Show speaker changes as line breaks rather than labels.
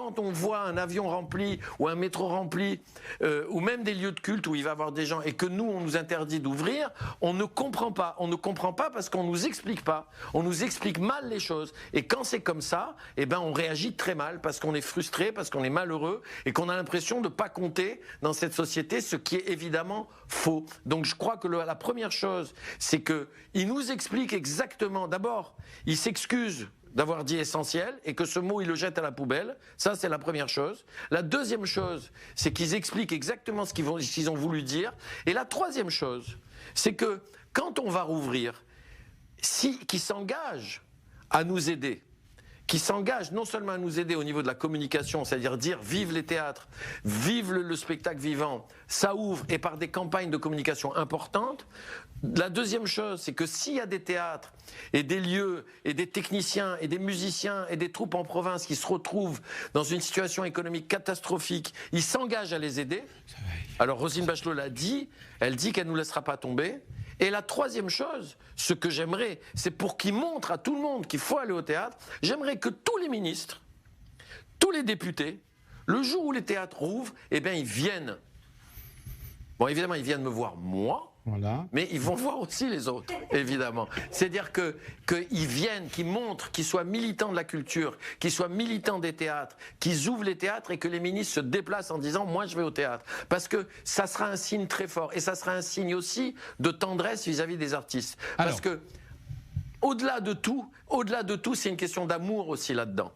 quand on voit un avion rempli ou un métro rempli, ou même des lieux de culte où il va y avoir des gens et que nous, on nous interdit d'ouvrir, on ne comprend pas. On ne comprend pas parce qu'on ne nous explique pas. On nous explique mal les choses. Et quand c'est comme ça, eh ben, on réagit très mal parce qu'on est frustré, parce qu'on est malheureux et qu'on a l'impression de ne pas compter dans cette société, ce qui est évidemment faux. Donc je crois que la première chose, c'est qu'il nous explique exactement, d'abord, il s'excuse d'avoir dit essentiel et que ce mot, il le jette à la poubelle. Ça, c'est la première chose. La deuxième chose, c'est qu'ils expliquent exactement ce qu'ils ont voulu dire. Et la troisième chose, c'est que quand on va rouvrir, qu'ils s'engagent à nous aider, qui s'engage non seulement à nous aider au niveau de la communication, c'est-à-dire dire vive les théâtres, vive le spectacle vivant, ça ouvre, et par des campagnes de communication importantes. La deuxième chose, c'est que s'il y a des théâtres et des lieux et des techniciens et des musiciens et des troupes en province qui se retrouvent dans une situation économique catastrophique, ils s'engagent à les aider. Alors Roselyne Bachelot l'a dit, elle dit qu'elle ne nous laissera pas tomber. Et la troisième chose, ce que j'aimerais, c'est pour qu'ils montrent à tout le monde qu'il faut aller au théâtre, j'aimerais que tous les ministres, tous les députés, le jour où les théâtres rouvrent, eh bien ils viennent. Bon, évidemment, ils viennent me voir moi, voilà. Mais ils vont voir aussi les autres, évidemment. C'est-à-dire qu'ils viennent, qu'ils montrent, qu'ils soient militants de la culture, qu'ils soient militants des théâtres, qu'ils ouvrent les théâtres et que les ministres se déplacent en disant « moi je vais au théâtre ». Parce que ça sera un signe très fort et ça sera un signe aussi de tendresse vis-à-vis des artistes. Parce que au-delà de tout, c'est une question d'amour aussi là-dedans.